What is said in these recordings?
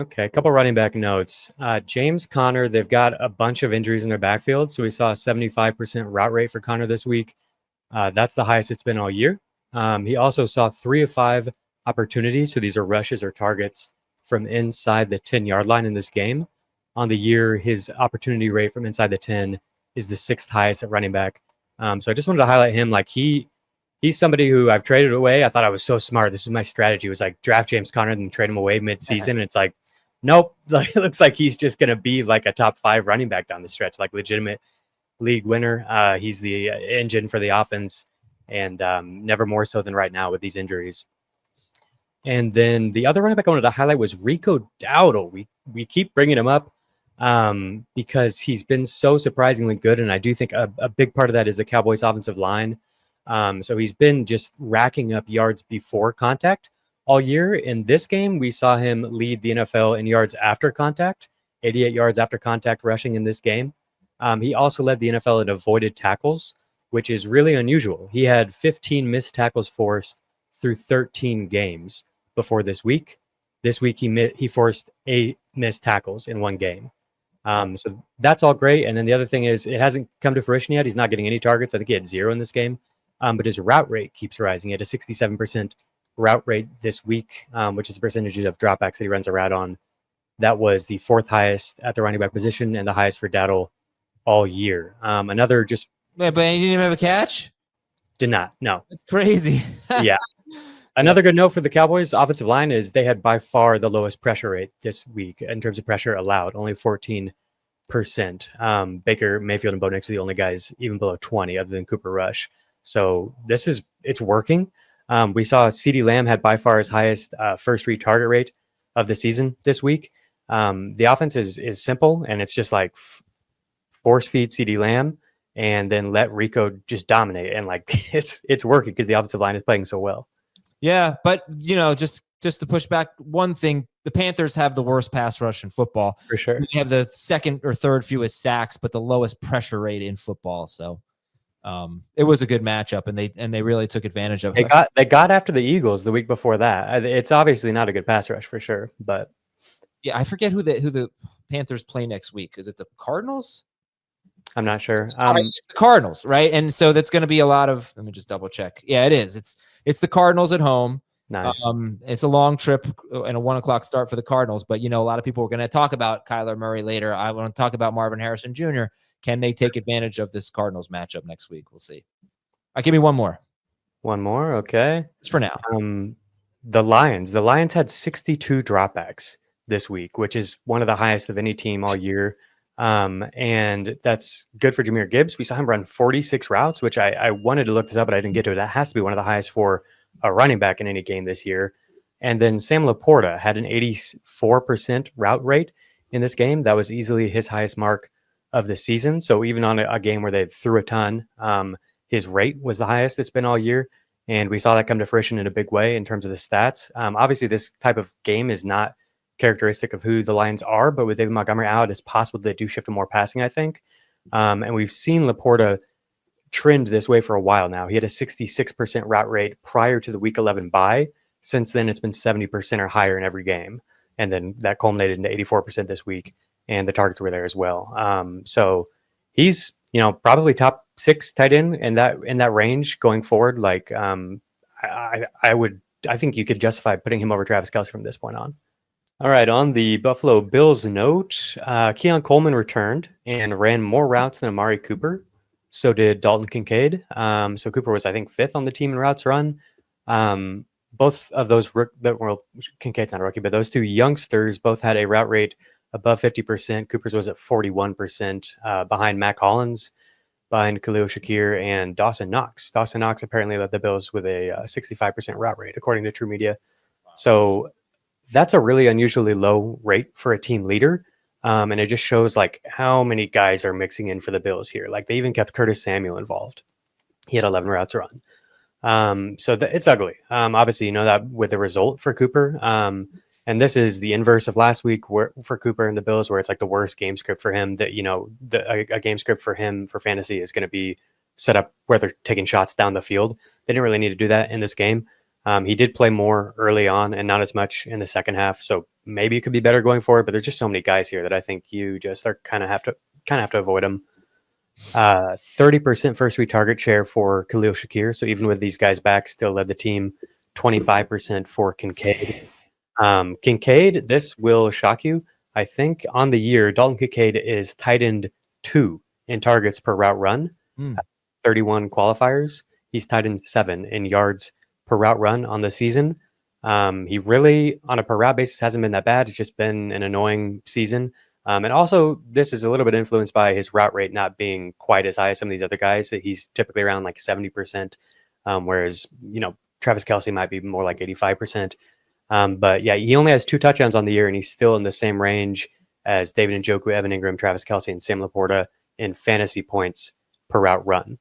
Okay, a couple running back notes. James Conner, they've got a bunch of injuries in their backfield, so we saw a 75% route rate for Conner this week. That's the highest it's been all year. He also saw 3 of 5 opportunities, so these are rushes or targets from inside the 10-yard line in this game. On the year, his opportunity rate from inside the 10 is the 6th highest at running back. So I just wanted to highlight him. Like he's somebody who I've traded away. I thought I was so smart. This is my strategy. It was like draft James Conner and trade him away mid-season. And it's like, nope. Like, it looks like he's just going to be like a top 5 running back down the stretch, like legitimate league winner. He's the engine for the offense, and never more so than right now with these injuries. And then the other running back I wanted to highlight was Rico Dowdle. We keep bringing him up because he's been so surprisingly good, and I do think a big part of that is the Cowboys' offensive line. So he's been just racking up yards before contact all year. In this game, we saw him lead the NFL in yards after contact, 88 yards after contact rushing in this game. He also led the NFL in avoided tackles, which is really unusual. He had 15 missed tackles forced through 13 games before this week. This week, he forced 8 missed tackles in one game. So that's all great. And then the other thing is it hasn't come to fruition yet. He's not getting any targets. I think he had 0 in this game. But his route rate keeps rising. He had a 67% route rate this week, which is the percentage of dropbacks that he runs a route on. That was the 4th highest at the running back position and the highest for Dowdle all year. Another just... Wait, but you didn't even have a catch? Did not, no. That's crazy. Yeah. Another good note for the Cowboys offensive line is they had by far the lowest pressure rate this week in terms of pressure allowed, only 14%. Baker, Mayfield, and Bo Nix are the only guys even below 20 other than Cooper Rush. So it's working. We saw CeeDee Lamb had by far his highest first read target rate of the season this week. The offense is simple, and it's just like force feed CeeDee Lamb and then let Rico just dominate. And like it's working because the offensive line is playing so well. Yeah, but just to push back one thing, the Panthers have the worst pass rush in football. For sure. They have the 2nd or 3rd fewest sacks, but the lowest pressure rate in football. So it was a good matchup, and they really took advantage of it. They got after the Eagles the week before that. It's obviously not a good pass rush for sure, but yeah, I forget who the Panthers play next week. Is it the Cardinals? I'm not sure. It's the Cardinals, right? And so that's going to be a lot of. Let me just double check. Yeah, it is. It's the Cardinals at home. Nice. It's a long trip and a 1:00 start for the Cardinals, but a lot of people are going to talk about Kyler Murray later. I want to talk about Marvin Harrison Jr. Can they take advantage of this Cardinals matchup next week? We'll see. Give me one more. One more, okay. Just for now. The Lions had 62 dropbacks this week, which is one of the highest of any team all year. And that's good for Jameer Gibbs. We saw him run 46 routes, which I wanted to look this up, but I didn't get to it. That has to be one of the highest for a running back in any game this year. And then Sam Laporta had an 84% route rate in this game. That was easily his highest mark of the season. So even on a game where they threw a ton, his rate was the highest it's been all year. And we saw that come to fruition in a big way in terms of the stats. Obviously, this type of game is not characteristic of who the Lions are, but with David Montgomery out, it's possible they do shift to more passing, I think. And we've seen Laporta trend this way for a while now. He had a 66% route rate prior to the Week 11 bye. Since then, it's been 70% or higher in every game. And then that culminated into 84% this week, and the targets were there as well. So he's, probably top 6 tight end in that range going forward. Like, I think you could justify putting him over Travis Kelce from this point on. All right, on the Buffalo Bills note, Keon Coleman returned and ran more routes than Amari Cooper. So did Dalton Kincaid. So Cooper was, I think, 5th on the team in routes run. Both of those, Kincaid's not a rookie, but those 2 youngsters both had a route rate above 50%. Cooper's was at 41%, behind Mac Hollins, behind Khalil Shakir, and Dawson Knox. Dawson Knox apparently led the Bills with a 65% route rate, according to True Media. So that's a really unusually low rate for a team leader. And it just shows like how many guys are mixing in for the Bills here. Like they even kept Curtis Samuel involved. He had 11 routes run. So it's ugly. Obviously, that with the result for Cooper. And this is the inverse of last week for Cooper and the Bills, where it's like the worst game script for him. That a game script for him for fantasy is going to be set up where they're taking shots down the field. They didn't really need to do that in this game. He did play more early on and not as much in the second half, so maybe it could be better going forward. But there's just so many guys here that I think you just are kind of have to avoid them. 30% first read target share for Khalil Shakir. So even with these guys back, still led the team. 25% for Kincaid. Kincaid, this will shock you. I think on the year, Dalton Kincaid is tight end 2 in targets per route run. 31 qualifiers. He's tight end 7 in yards per route run on the season. He really, on a per route basis, hasn't been that bad. It's just been an annoying season. And also, this is a little bit influenced by his route rate not being quite as high as some of these other guys. He's typically around like 70%, whereas, Travis Kelce might be more like 85%. But yeah, he only has 2 touchdowns on the year, and he's still in the same range as David Njoku, Evan Ingram, Travis Kelce, and Sam Laporta in fantasy points per route run.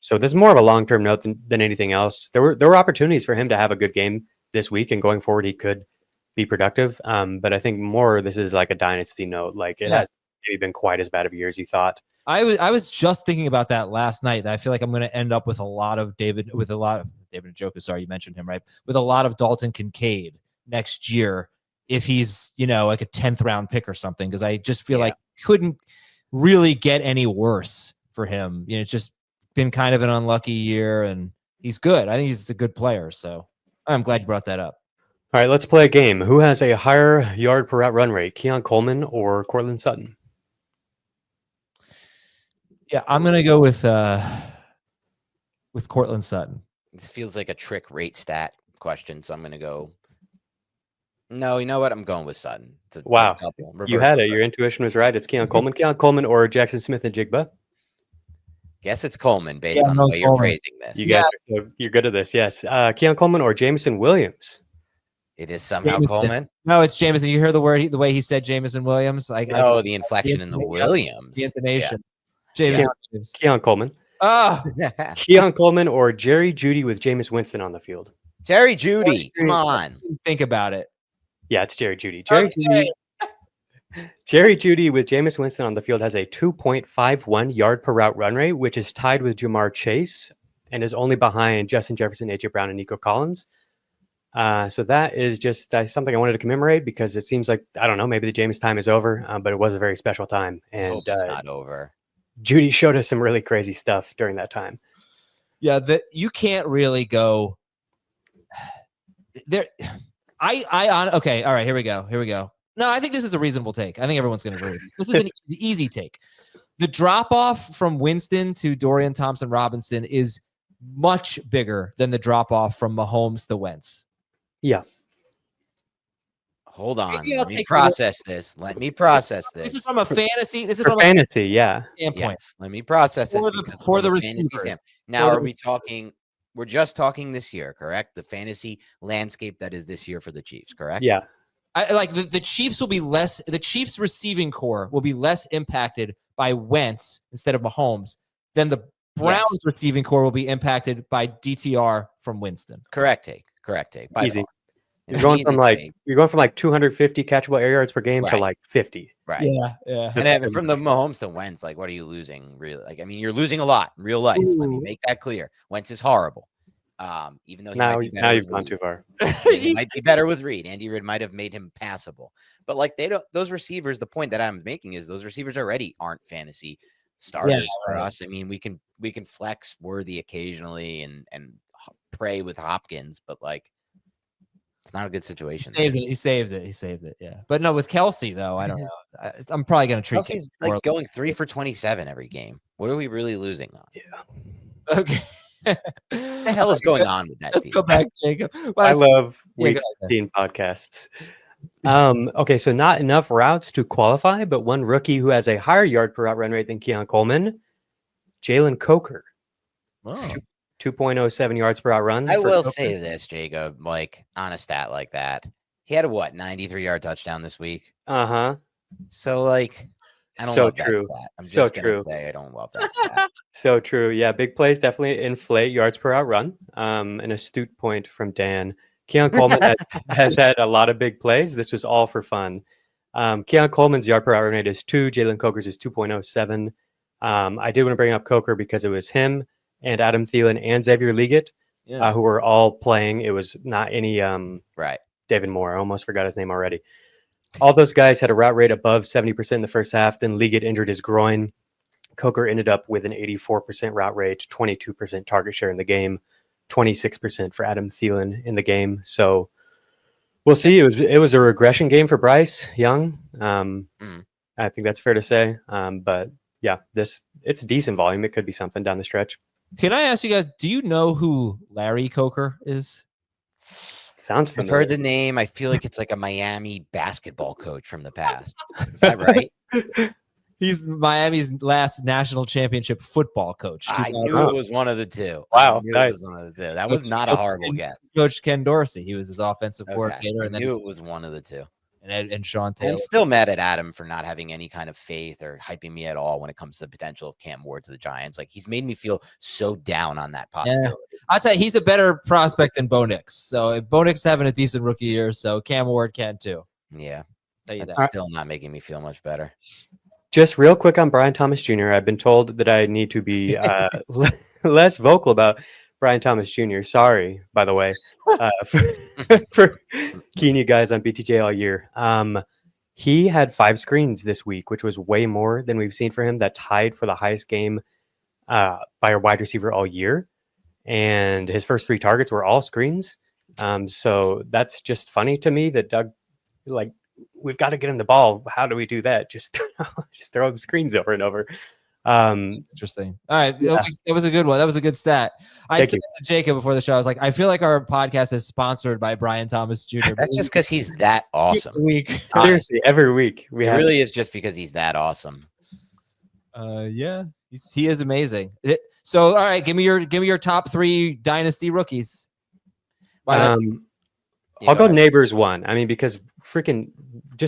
So this is more of a long-term note than anything else. There were opportunities for him to have a good game this week, and going forward, he could be productive. But I think more this is like a dynasty note. Like it hasn't maybe been quite as bad of a year as you thought. I was just thinking about that last night. I feel like I'm going to end up with a lot of David Njoku. Sorry, you mentioned him, right? With a lot of Dalton Kincaid next year, if he's like a 10th round pick or something, because I just feel like couldn't really get any worse for him. It's just been kind of an unlucky year, and he's good. I think he's a good player. So I'm glad you brought that up. All right, let's play a game. Who has a higher yard per route run rate, Keon Coleman or Courtland Sutton? Yeah, I'm gonna go with Courtland Sutton. This feels like a trick rate stat question, so I'm gonna go. No, you know what? I'm going with Sutton. Wow, you had it. Your intuition was right. It's Keon Coleman. Keon Coleman or Jackson Smith and Jigba? Guess it's Coleman based on the way you're phrasing this. You guys, you're good at this. Yes, Keon Coleman or Jameson Williams? It is somehow Coleman. No, it's Jameson. You hear the way he said Jameson Williams? The inflection in the Williams, the intonation. Keon Coleman. Keon Coleman or Jerry Jeudy with Jameis Winston on the field? Jerry Jeudy. Come on. Think about it. Yeah, it's Jerry Jeudy. Jerry Jeudy with Jameis Winston on the field has a 2.51 yard per route run rate, which is tied with Jamar Chase and is only behind Justin Jefferson, AJ Brown, and Nico Collins. So that is just something I wanted to commemorate because it seems like, I don't know, maybe the Jameis time is over, but it was a very special time. And it's not over. Jeudy showed us some really crazy stuff during that time. Yeah, you can't really go there. Okay, all right, here we go. No, I think this is a reasonable take. I think everyone's going to agree with this. This is an easy take. The drop-off from Winston to Dorian Thompson-Robinson is much bigger than the drop-off from Mahomes to Wentz. Yeah. Hold on. Let me process this. This is from a fantasy. This is from fantasy, yeah. Standpoint. Yes, let me process this for the receivers. Now, are we talking? We're just talking this year, correct? The fantasy landscape that is this year for the Chiefs, correct? Yeah. I like the Chiefs will be less. The Chiefs receiving core will be less impacted by Wentz instead of Mahomes than the Browns receiving core will be impacted by DTR from Winston. Correct take. Easy. You're going from like 250 catchable air yards per game to like 50. Right. Yeah. And then from the Mahomes to Wentz, like, what are you losing? Really? Like, I mean, you're losing a lot in real life. Let me make that clear. Wentz is horrible. Even though now you've gone too far. He might be better with Reed. Andy Reid might have made him passable. But like those receivers, the point that I'm making is those receivers already aren't fantasy starters for us. I mean, we can flex Worthy occasionally and pray with Hopkins, but like it's not a good situation. He saved it. Yeah. But no, with Kelce though, I don't know. I'm probably going to treat Kelce's like going 3 for 27 every game. What are we really losing on? Yeah. Okay. What the hell is going on with that? Let's go back, Jacob. I love Week 15 podcasts. Okay, so not enough routes to qualify, but one rookie who has a higher yard per route run rate than Keon Coleman, Jalen Coker. Oh. 2.07 yards per route run. I will say this, Jacob, like on a stat like that, he had a 93-yard touchdown this week. So like, I don't love that stat. I'm just gonna say I don't love that stat. So true. Yeah, big plays definitely inflate yards per route run. An astute point from Dan. Keon Coleman has had a lot of big plays. This was all for fun. Keon Coleman's yard per route run rate is 2. Jalen Coker's is 2.07. I did want to bring up Coker because it was him and Adam Thielen and Xavier Leggett who were all playing. It was not any Right. David Moore. I almost forgot his name already. All those guys had a route rate above 70% in the first half. Then Lee get injured his groin. Coker ended up with an 84% route rate, 22% target share in the game, 26% for Adam Thielen in the game. So we'll see. It was a regression game for Bryce Young. I think that's fair to say. But yeah, it's decent volume. It could be something down the stretch. Can I ask you guys, do you know who Larry Coker is? Sounds I've familiar. heard the name. I feel like it's like a Miami basketball coach from the past. Is that right? He's Miami's last national championship football coach. I knew it was one of the two. Wow, I knew nice. it was one of the two. That was not a horrible guess. Coach Ken Dorsey. He was his offensive Okay. coordinator. I And then knew it was one of the two. and Sean Taylor. I'm still mad at Adam for not having any kind of faith or hyping me at all when it comes to the potential of Cam Ward to the Giants. Like, he's made me feel so down on that possibility. I'll tell you, he's a better prospect than Bo Nix. So if Bo Nix having a decent rookie year, so Cam Ward can too. Yeah. Tell you That's that. still not making me feel much better. Just real quick on Brian Thomas Jr. I've been told that I need to be less vocal about Brian Thomas Jr. Sorry, by the way, for keying you guys on BTJ all year. He had 5 screens this week, which was way more than we've seen for him. That tied for the highest game by a wide receiver all year. And his first 3 targets were all screens. So that's just funny to me that Doug, like, we've got to get him the ball. How do we do that? Just throw him screens over and over. Interesting. All right. Yeah. That was a good one. That was a good stat. I said to Jacob before the show, I was like, I feel like our podcast is sponsored by Brian Thomas Jr. That's just because he's that awesome. Seriously, every week it really is just because he's that awesome. Yeah, he is amazing. So, all right, give me your top 3 dynasty rookies. I'll go Neighbors 1. I mean, because freaking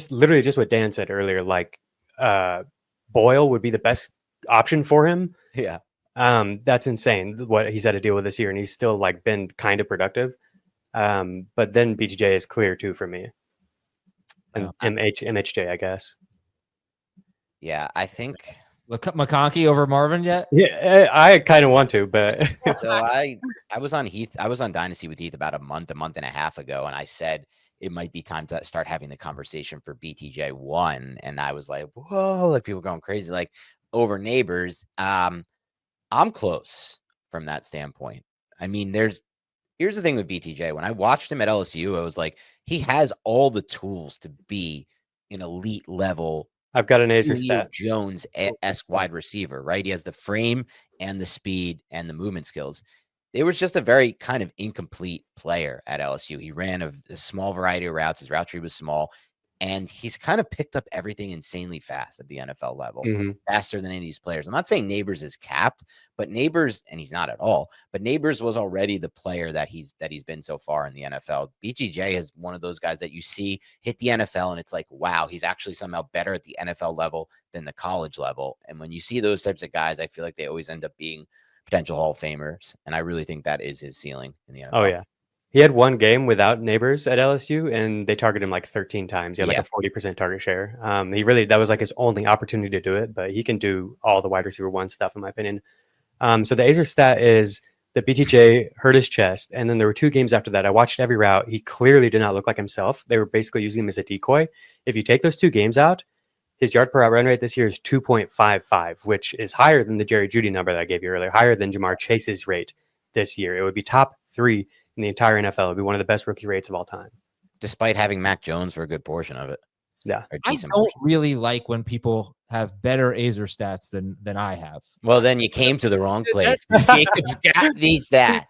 literally just what Dan said earlier, like Boyle would be the best option for him. Yeah. That's insane what he's had to deal with this year, and he's still like been kind of productive. But then BTJ is clear too for me. And MHJ, I guess. Yeah, I think McConkey over Marvin yet? Yeah, I kind of want to, but so I was on Dynasty with Heath about a month and a half ago, and I said it might be time to start having the conversation for BTJ 1, and I was like, whoa, like people going crazy, like over Neighbors. I'm close from that standpoint. I mean, here's the thing with BTJ. When I watched him at LSU, I was like, he has all the tools to be an elite level. I've got an Azer stat. Jones-esque wide receiver, right? He has the frame and the speed and the movement skills. It was just a very kind of incomplete player at LSU. He ran a small variety of routes. His route tree was small. And he's kind of picked up everything insanely fast at the NFL level, faster than any of these players. I'm not saying Neighbors is capped, but Neighbors, and he's not at all, but Neighbors was already the player that he's been so far in the NFL. BTJ is one of those guys that you see hit the NFL, and it's like, wow, he's actually somehow better at the NFL level than the college level. And when you see those types of guys, I feel like they always end up being potential Hall of Famers. And I really think that is his ceiling in the NFL. Oh, yeah. He had 1 game without Neighbors at LSU, and they targeted him like 13 times. He had like a 40% target share. That was like his only opportunity to do it, but he can do all the wide receiver 1 stuff, in my opinion. So the Azer stat is that BTJ hurt his chest, and then there were 2 games after that. I watched every route. He clearly did not look like himself. They were basically using him as a decoy. If you take those 2 games out, his yard per route run rate this year is 2.55, which is higher than the Jerry Jeudy number that I gave you earlier, higher than Jamar Chase's rate this year. It would be top 3 in the entire NFL. It would be one of the best rookie rates of all time, despite having Mac Jones for a good portion of it. Yeah, I don't really like when people have better Azer stats than I have. Well, then you came to the wrong place. Jacob's got these stats.